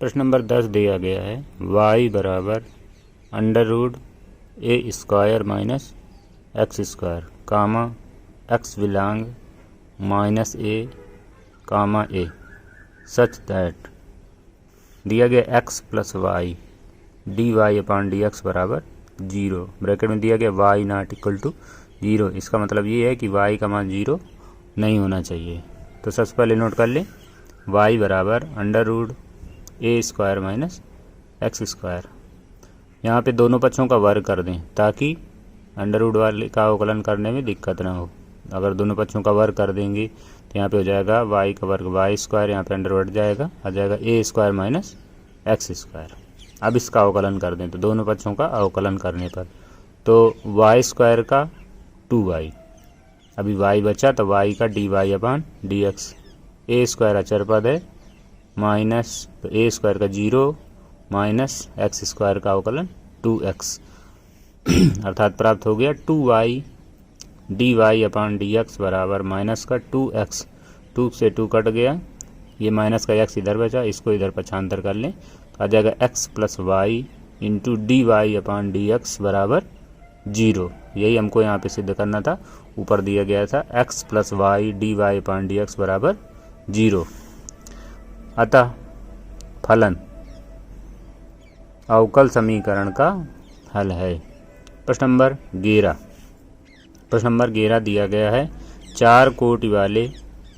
प्रश्न नंबर 10 दिया गया है y बराबर √a² minus x² comma x belong -a comma a such that दिया गया x प्लस वाई dy/dx बराबर 0 ब्रैकेट में दिया गया y नॉट इक्वल टू 0। इसका मतलब ये है कि y का मान 0 नहीं होना चाहिए। तो सबसे पहले नोट कर लें y बराबर √a² माइनस x²। यहाँ पे दोनों पक्षों का वर्ग कर दें ताकि अंडर वाले का अवकलन करने में दिक्कत ना हो। अगर दोनों पक्षों का वर्ग कर देंगे तो यहाँ पे हो जाएगा y का वर्ग y², यहाँ पे अंडर बढ़ जाएगा, आ जाएगा a² माइनस x²। अब इसका अवकलन कर दें तो दोनों पक्षों का अवकलन करने पर तो y² का 2y, अभी y बचा तो y का dy/dx, a² अचर पद है माइनस तो a² का 0 माइनस x² का अवकलन 2x अर्थात प्राप्त हो गया 2y dy/dx बराबर माइनस का 2x। 2 से 2 कट गया, ये माइनस का x इधर बचा, इसको इधर पक्षांतर कर लें तो आ जाएगा x plus y into dy/dx बराबर 0। यही हमको यहाँ पे सिद्ध करना था, ऊपर दिया गया था x प्लस वाई dy/dx बराबर 0। अतः फलन अवकल समीकरण का हल है। प्रश्न नंबर 11 दिया गया है 4 कोटि वाले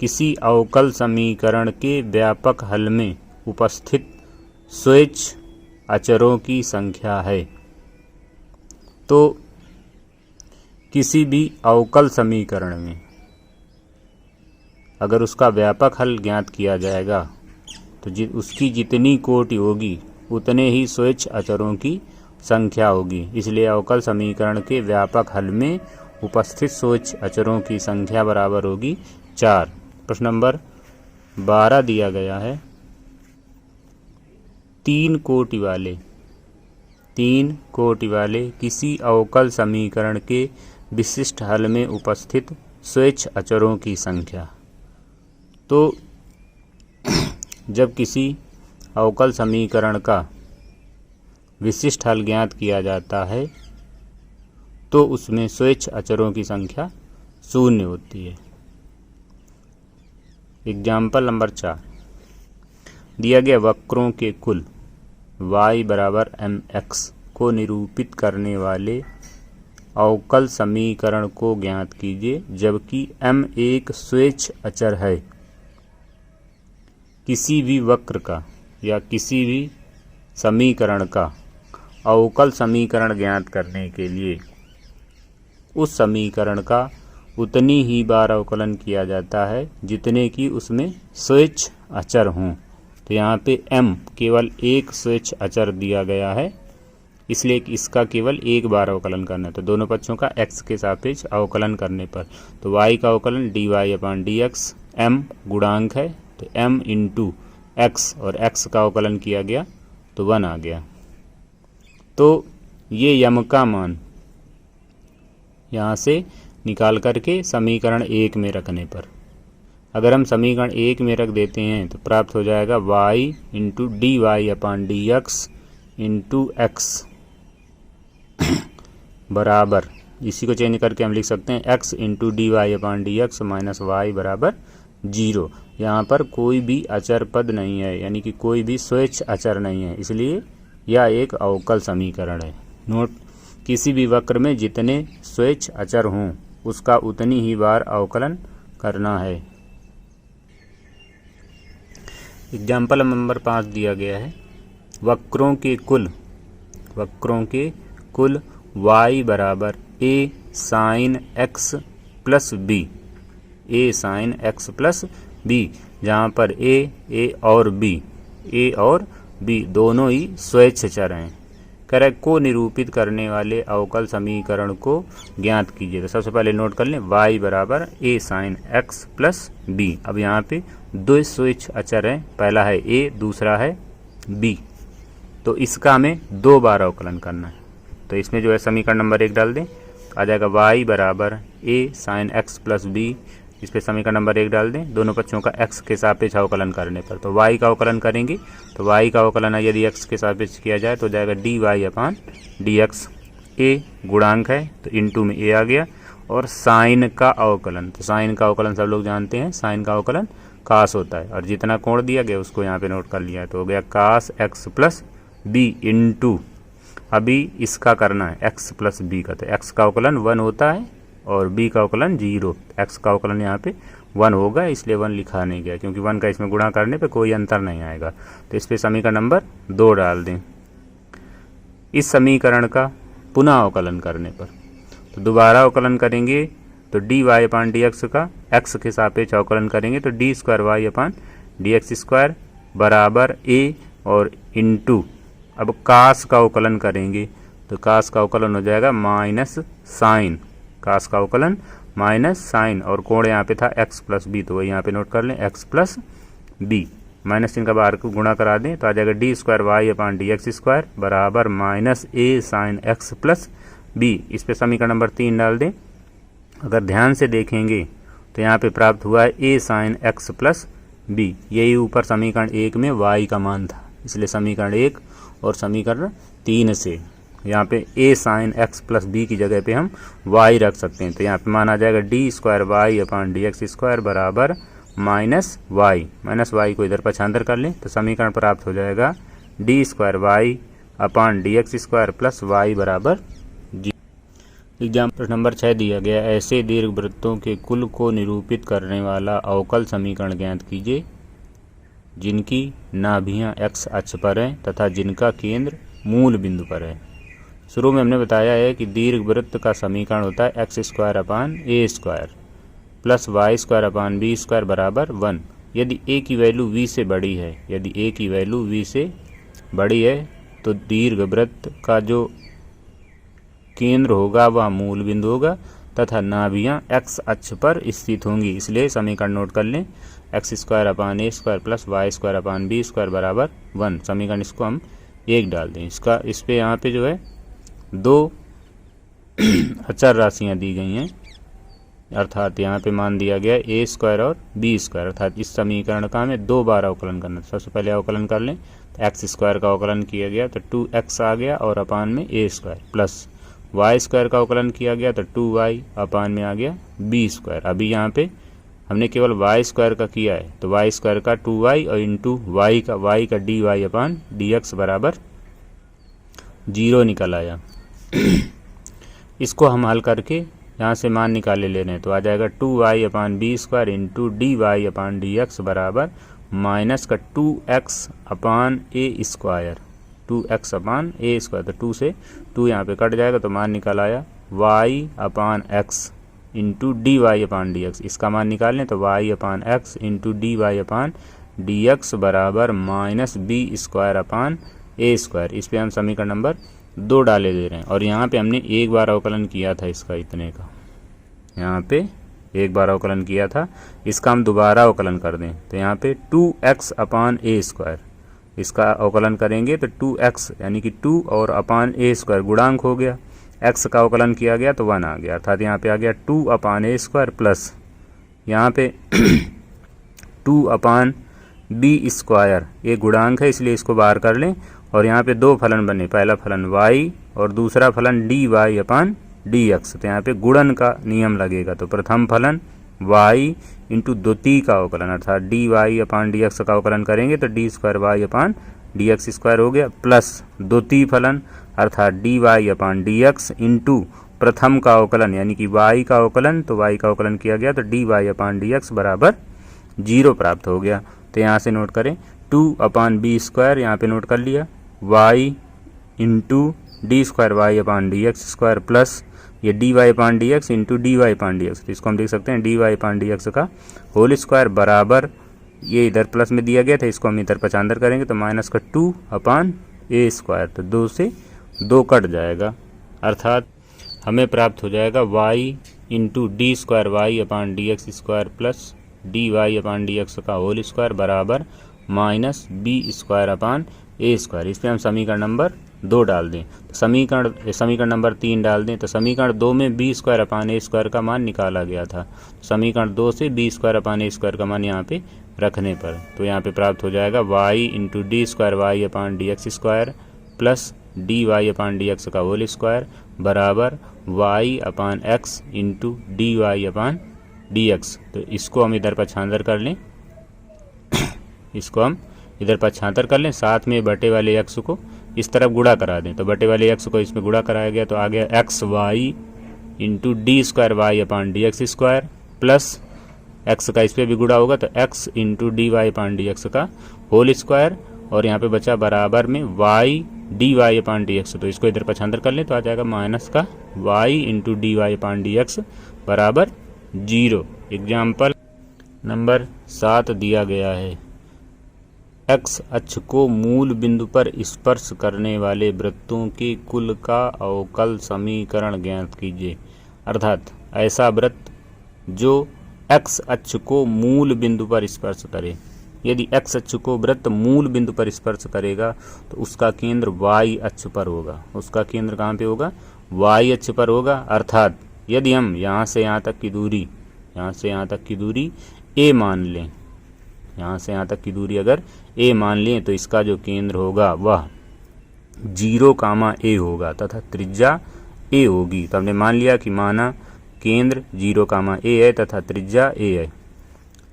किसी अवकल समीकरण के व्यापक हल में उपस्थित स्वेच्छ अचरों की संख्या है। तो किसी भी अवकल समीकरण में अगर उसका व्यापक हल ज्ञात किया जाएगा तो उसकी जितनी कोटि होगी उतने ही स्वेच्छ अचरों की संख्या होगी। इसलिए अवकल समीकरण के व्यापक हल में उपस्थित स्वेच्छ अचरों की संख्या बराबर होगी 4। प्रश्न नंबर 12 दिया गया है 3 कोटि वाले किसी अवकल समीकरण के विशिष्ट हल में उपस्थित स्वेच्छ अचरों की संख्या। तो जब किसी अवकल समीकरण का विशिष्ट हल ज्ञात किया जाता है तो उसमें स्वेच्छ अचरों की संख्या 0 होती है। एग्जाम्पल नंबर 4 दिया गया वक्रों के कुल y बराबर mx को निरूपित करने वाले अवकल समीकरण को ज्ञात कीजिए जबकि m एक स्वेच्छ अचर है। किसी भी वक्र का या किसी भी समीकरण का अवकल समीकरण ज्ञात करने के लिए उस समीकरण का उतनी ही बार अवकलन किया जाता है जितने की उसमें स्वेच्छ अचर हों। तो यहाँ पे m केवल एक स्वेच्छ अचर दिया गया है, इसलिए इसका केवल एक बार अवकलन करना है। तो दोनों पक्षों का x के सापेक्ष अवकलन करने पर तो y का अवकलन dy/dx, m गुणांक है तो m इंटू x और x का अवकलन किया गया तो 1 आ गया। तो ये यम का मान यहाँ से निकाल करके समीकरण 1 में रखने पर अगर हम समीकरण 1 में रख देते हैं तो प्राप्त हो जाएगा y into dy/dx into x बराबर, इसी को चेंज करके हम लिख सकते हैं x into dy/dx minus y बराबर 0। यहाँ पर कोई भी अचर पद नहीं है, यानी कि कोई भी स्वेच्छ अचर नहीं है, इसलिए यह एक अवकल समीकरण है। नोट, किसी भी वक्र में जितने स्वेच्छ अचर हों उसका उतनी ही बार अवकलन करना है। एग्जाम्पल नंबर 5 दिया गया है वक्रों के कुल y बराबर a sin x plus b, a sin x plus b, जहाँ पर a और b दोनों ही स्वेच्छ चर हैं। करेक्ट को निरूपित करने वाले अवकल समीकरण को ज्ञात कीजिए। तो सबसे पहले नोट कर लें y बराबर a sin x plus b। अब यहाँ पे दो स्वेच्छ अचर हैं, पहला है a दूसरा है b, तो इसका हमें 2 बार अवकलन करना है। तो इसमें जो है समीकरण नंबर 1 डाल दें, आ जाएगा y बराबर a sin x plus b इस पे समीकरण नंबर 1 डाल दें दोनों पक्षों का x के सापेक्ष अवकलन करने पर। तो y का अवकलन करेंगे तो y का अवकलन यदि x के सापेक्ष किया जाए तो जाएगा dy अपान dx। a गुणांक है तो इनटू में a आ गया। और साइन का अवकलन, तो साइन का अवकलन सब लोग जानते हैं, साइन का अवकलन कास होता है और जितना कोण दिया गया उसको यहाँ पे नोट कर लिया है। तो हो गया कास x प्लस बी इंटू, अभी इसका करना है x प्लस बी का, तो x का अवकलन 1 होता है और b का अवकलन 0। x का अवकलन यहाँ पे 1 होगा इसलिए 1 लिखा नहीं गया क्योंकि 1 का इसमें गुणा करने पे कोई अंतर नहीं आएगा। तो इस पे समीकरण नंबर 2 डाल दें। इस समीकरण का पुनः अवकलन करने पर, तो दोबारा अवकलन करेंगे तो dy अपान dx का x के सापेक्ष अवकलन करेंगे तो D square Y upon dx square बराबर a और इंटू, अब कास का अवकलन करेंगे तो कास का अवकलन हो जाएगा माइनस साइन, कास का अवकलन माइनस साइन और कोण यहाँ पे था x प्लस बी, तो वही यहाँ पे नोट कर लें x प्लस बी। माइनस चिन्ह का बाहर को गुणा करा दें तो आ जाएगा D square Y upon dx square बराबर minus a sine x plus B. इस पे समीकरण नंबर 3 डाल दें। अगर ध्यान से देखेंगे तो यहाँ पे प्राप्त हुआ है a sine x plus B, यही ऊपर समीकरण 1 में y का मान था, इसलिए समीकरण 1 और समीकरण 3 से यहाँ पे a sine x plus B की जगह पे हम y रख सकते हैं। तो यहाँ पे मान आ जाएगा D square Y upon dx square बराबर माइनस वाई को इधर पक्षांतर कर लें तो समीकरण प्राप्त हो जाएगा D square Y upon dx square plus y बराबर 0। एग्जाम्पल प्रश्न नंबर 6 दिया गया, ऐसे दीर्घवृत्तों के कुल को निरूपित करने वाला अवकल समीकरण ज्ञात कीजिए जिनकी नाभियाँ x अक्ष पर हैं तथा जिनका केंद्र मूल बिंदु पर है। शुरू में हमने बताया है कि दीर्घवृत्त का समीकरण होता है x square upon a square plus Y square upon B square बराबर 1। यदि a की वैल्यू v से बड़ी है, यदि a की वैल्यू v से बड़ी है तो दीर्घवृत्त का जो केंद्र होगा वह मूल बिंदु होगा तथा नाभियाँ x अक्ष पर स्थित होंगी। इसलिए समीकरण नोट कर लें, x square upon a square plus Y square upon B square बराबर 1। समीकरण इसको हम 1 डाल दें। इसका इस पे यहाँ पे जो है 2 अचर राशियाँ दी गई हैं, अर्थात यहाँ पे मान दिया गया ए स्क्वायर और बी स्क्वायर, अर्थात इस समीकरण का हमें 2 बार अवकलन करना है। सबसे पहले अवकलन कर लें तो एक्स स्क्वायर का अवकलन किया गया तो 2x आ गया और अपान में ए स्क्वायर प्लस वाई स्क्वायर का अवकलन किया गया तो 2y अपान में आ गया बी स्क्वायर। अभी यहाँ पे हमने केवल वाई स्क्वायर का किया है तो वाई स्क्वायर का 2y और इंटू वाई का D y upon d x बराबर 0 निकल आया। इसको हम हल करके यहाँ से मान निकाले ले रहे हैं तो आ जाएगा 2y upon B square into d y upon d x बराबर माइनस का 2x upon a square, 2x upon a square, तो 2 से 2 यहाँ पे कट जाएगा तो मान निकल आया y अपान x into d y upon d x. इसका मान निकाल लें तो y अपान x into d y upon d x बराबर minus b square upon a square. इस पर हम समीकरण नंबर 2 डाले दे रहे हैं और यहाँ पे हमने एक बार अवकलन किया था इसका, इतने का यहाँ पे एक बार अवकलन किया था, इसका हम दोबारा अवकलन कर दें तो यहाँ पे 2x अपान ए स्क्वायर, इसका अवकलन करेंगे तो 2x यानी कि 2 और अपान ए स्क्वायर गुणांक हो गया, x का अवकलन किया गया तो 1 आ गया, अर्थात यहाँ पे आ गया 2 अपान ए स्क्वायर प्लस यहाँ पे 2 अपान बी स्क्वायर, ये गुणांक है इसलिए इसको बाहर कर लें और यहाँ पे 2 फलन बने, पहला फलन y और दूसरा फलन D y upon d x. तो यहाँ पे गुणन का नियम लगेगा तो प्रथम फलन y इंटू द्वितीय का अवकलन अर्थात D y upon d x का अवकलन करेंगे तो D square Y upon d x square हो गया प्लस द्वितीय फलन अर्थात D y upon d x into प्रथम का अवकलन यानी कि y का अवकलन, तो y का अवकलन किया गया तो D y upon d x बराबर 0 प्राप्त हो गया। तो यहाँ से नोट करें 2 अपान बी स्क्वायर यहाँ पे नोट कर लिया, y into d square Y upon d x square plus ये d y upon d x into d y upon d x, तो इसको हम देख सकते हैं d y upon d x का होल स्क्वायर बराबर, ये इधर प्लस में दिया गया था इसको हम इधर पचांतर करेंगे तो माइनस का 2 अपान ए स्क्वायर, तो 2 से 2 कट जाएगा, अर्थात हमें प्राप्त हो जाएगा y into d square Y upon d x square plus d y upon d x का होल स्क्वायर बराबर minus b square upon a square. इस पर हम समीकरण नंबर 2 डाल दें तो समीकरण नंबर 3 डाल दें तो समीकरण 2 में B square upon a square का मान निकाला गया था। समीकरण 2 से B square upon a square का मान यहाँ पे रखने पर तो यहाँ पे प्राप्त हो जाएगा y into d square Y upon d x square plus d y upon d x का होल स्क्वायर बराबर y upon x into d y upon d x. तो इसको हम इधर पक्षांतर कर लें, इसको हम इधर पक्षांतर कर लें, साथ में बटे वाले एक्स को इस तरफ गुणा करा दें तो बटे वाले एक्स को इसमें गुणा कराया गया तो आ गया x y into d square Y upon d x square plus x का इस पर भी गुणा होगा तो x into d y upon d x का होल स्क्वायर और यहाँ पे बचा बराबर में y d y upon d x. तो इसको इधर पक्षांतर कर लें तो आ जाएगा माइनस का Y into d y upon d x बराबर 0। एग्जाम्पल नंबर 7 दिया गया है, एक्स अक्ष को मूल बिंदु पर स्पर्श करने वाले वृत्तों के कुल का अवकल समीकरण ज्ञात कीजिए। अर्थात ऐसा वृत्त जो एक्स अक्ष को मूल बिंदु पर स्पर्श करे, यदि एक्स अक्ष को वृत्त मूल बिंदु पर स्पर्श करेगा तो उसका केंद्र वाई अक्ष पर होगा। उसका केंद्र कहाँ पे होगा? वाई अक्ष पर होगा। अर्थात यदि हम यहाँ से यहाँ तक की दूरी ए मान लें, यहाँ से यहाँ तक की दूरी अगर ए मान लें तो इसका जो केंद्र होगा वह 0, ए होगा तथा त्रिज्या ए होगी। तो हमने मान लिया कि माना केंद्र 0, ए है तथा त्रिज्या ए है।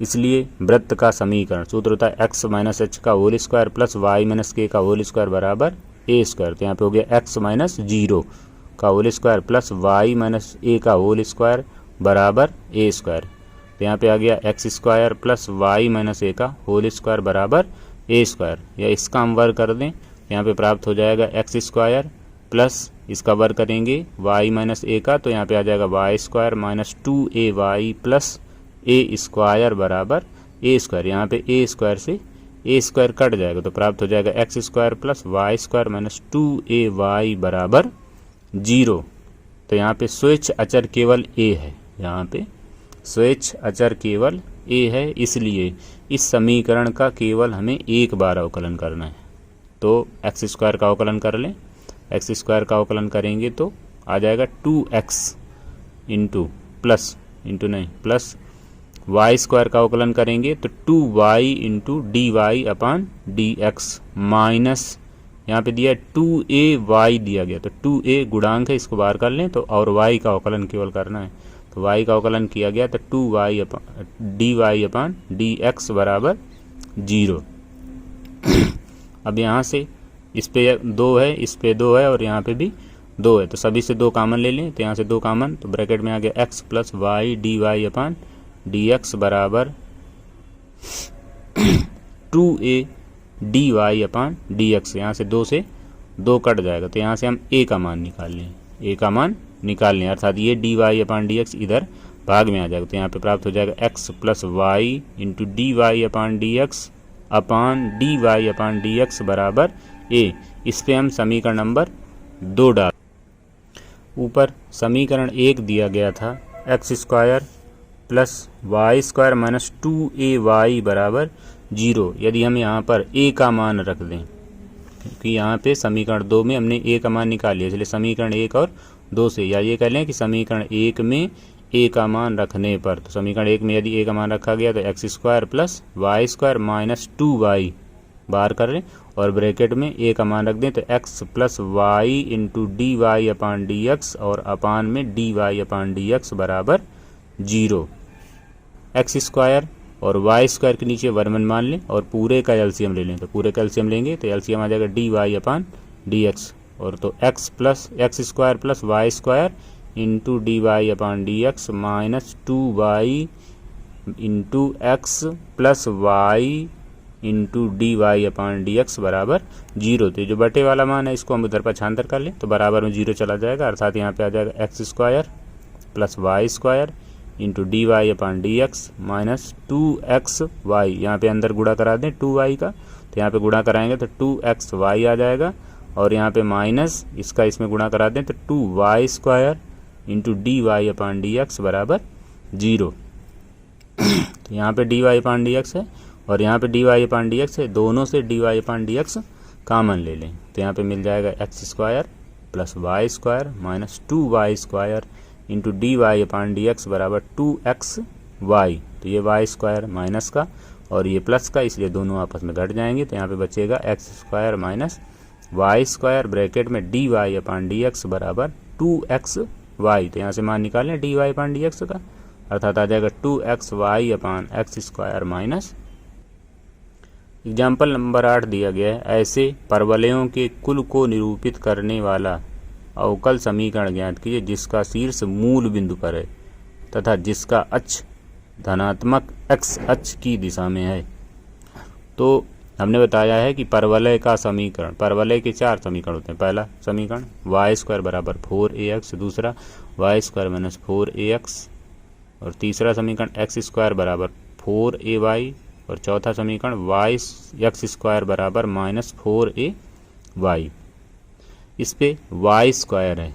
इसलिए वृत्त का समीकरण सूत्र होता है एक्स माइनस एच का whole square plus Y minus K का होल स्क्वायर बराबर ए स्क्वायर। तो यहाँ पे हो गया एक्स माइनस 0 का whole square plus Y minus a का होल स्क्वायर बराबर ए स्क्वायर। तो यहाँ पे आ गया x square plus Y minus a का होल स्क्वायर बराबर ए स्क्वायर। या इसका हम वर्ग कर दें, यहाँ पे प्राप्त हो जाएगा एक्स स्क्वायर प्लस इसका वर्ग करेंगे वाई माइनस ए का, तो यहाँ पे आ जाएगा y square minus 2a y plus a square बराबर ए स्क्वायर। यहाँ पे ए स्क्वायर से ए स्क्वायर कट जाएगा तो प्राप्त हो जाएगा x square plus Y square minus 2a Y बराबर 0। तो यहाँ पे स्वेच्छ अचर केवल ए है, यहाँ पे स्वेच्छ अचर केवल ए है, इसलिए इस समीकरण का केवल हमें एक बार अवकलन करना है। तो एक्स स्क्वायर का अवकलन कर लें, एक्स स्क्वायर का अवकलन करेंगे तो आ जाएगा 2x into plus Y square का अवकलन करेंगे तो 2y into d y upon d x minus यहाँ पे दिया 2ay दिया गया तो 2a गुणांक है, इसको बाहर कर लें तो और y का अवकलन केवल करना है तो y का अवकलन किया गया तो 2y D y upon d x बराबर 0। अब यहाँ से इस पे 2 है, इस पे 2 है और यहाँ पे भी 2 है तो सभी से 2 कॉमन ले लें तो यहाँ से 2 कॉमन तो ब्रैकेट में आ गया x plus y d y upon d x बराबर 2a d y upon d x. यहाँ से 2 से 2 कट जाएगा तो यहाँ से हम a का मान निकाल लें, अर्थात ये d y upon d x इधर भाग में आ जाएगा तो यहाँ पे प्राप्त हो जाएगा x plus y into d y upon d x upon d y upon d x बराबर a। इस पे हम समीकरण नंबर 2 डाल। ऊपर समीकरण 1 दिया गया था X square plus Y square minus 2ay बराबर 0। यदि हम यहाँ पर a का मान रख दें, क्योंकि यहाँ पे समीकरण 2 में हमने a का मान निकाल लिया, इसलिए समीकरण 1 और 2 से, या ये कह लें कि समीकरण 1 में a का मान रखने पर, तो समीकरण 1 में यदि a का मान रखा गया तो x square plus Y square minus 2y बाहर कर लें और ब्रैकेट में a का मान रख दें तो x plus y into d y upon d x और अपान में d y upon d x बराबर 0। एक्स स्क्वायर और वाई स्क्वायर के नीचे वर्गमूल मान लें और पूरे का एलसीएम ले लें तो पूरे का एलसीएम लेंगे तो एलसीएम आ जाएगा d y upon d x और तो x square plus Y square into d y upon d x minus 2y into x plus y into d y upon d x बराबर 0। तो जो बटे वाला मान है इसको हम उधर पक्षांतर कर लें तो बराबर में 0 चला जाएगा, अर्थात यहाँ पे आ जाएगा x square plus Y square into d y upon d x minus 2xy। यहाँ पे अंदर गुणा करा दें 2y का तो यहाँ पे गुणा कराएंगे तो 2xy आ जाएगा और यहाँ पे माइनस इसका इसमें गुणा करा दें तो 2y square into d y upon d x बराबर 0। तो यहाँ पे d y upon d x है और यहाँ पे d y upon d x है, दोनों से d y upon d x common ले लें तो यहाँ पे मिल जाएगा x square plus Y square minus 2y square into d y upon d x बराबर 2x वाई। तो ये वाई स्क्वायर माइनस का और ये प्लस का, इसलिए दोनों आपस में घट जाएंगे। तो यहाँ पे बचेगा x square minus y square bracket में d y upon d x बराबर 2x वाई। तो यहाँ से मान निकालें d y upon d x का, अर्थात आ जाएगा 2x y upon x square minus. Example number 8 दिया गया है, ऐसे परवलयों के कुल को निरूपित करने वाला अवकल समीकरण ज्ञात कीजिए जिसका शीर्ष मूल बिंदु पर है तथा जिसका अक्ष धनात्मक x अक्ष की दिशा में है। तो हमने बताया है कि परवलय का समीकरण, परवलय के 4 समीकरण होते हैं। पहला समीकरण वाई स्क्वायर बराबर 4ax, दूसरा वाई स्क्वायर माइनस 4ax, और तीसरा समीकरण एक्स स्क्वायर बराबर 4ay, और चौथा समीकरण वाई एक्स स्क्वायर बराबर माइनस 4ay। इस पे वाई स्क्वायर है,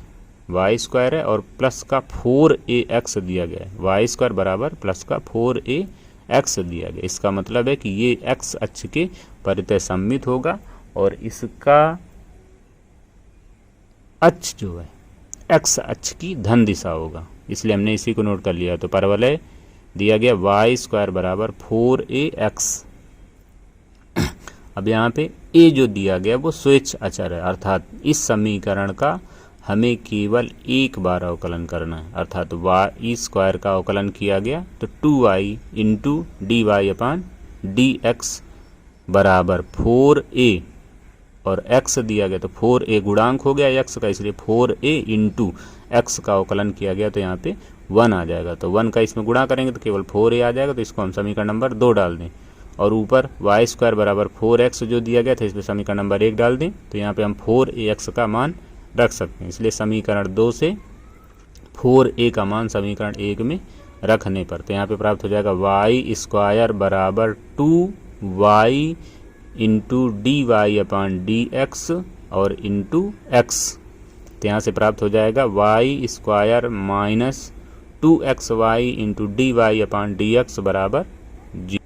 वाई स्क्वायर है और प्लस का 4ax दिया गया है। वाई स्क्वायर बराबर प्लस का 4ax दिया गया। इसका मतलब है कि ये x अक्ष के परितः सममित होगा और इसका अक्ष जो है x अक्ष की धन दिशा होगा, इसलिए हमने इसी को नोट कर लिया। तो परवलय दिया गया वाई स्क्वायर बराबर 4ax। अब यहाँ पे a जो दिया गया वो स्वेच्छ अचर है, अर्थात इस समीकरण का हमें केवल एक बार अवकलन करना है, अर्थात वाई स्क्वायर का अवकलन किया गया तो 2y into d y upon d x बराबर 4a, और x दिया गया तो 4a गुणांक हो गया x का, इसलिए 4a इंटू एक्स का अवकलन किया गया तो यहाँ पे 1 आ जाएगा। तो 1 का इसमें गुणा करेंगे तो केवल 4a आ जाएगा, तो इसको हम समीकरण नंबर 2 डाल दें। और ऊपर वाई स्क्वायर बराबर 4x जो दिया गया था इसमें समीकरण नंबर 1 डाल दें, तो यहाँ पे हम 4ax का मान रख सकते हैं। इसलिए समीकरण 2 से 4a का मान समीकरण 1 में रखने पर तो यहाँ पे प्राप्त हो जाएगा वाई स्क्वायर बराबर 2y into d y upon d x और इंटू एक्स। तो यहाँ से प्राप्त हो जाएगा y square minus 2xy into d y upon d x बराबर 0।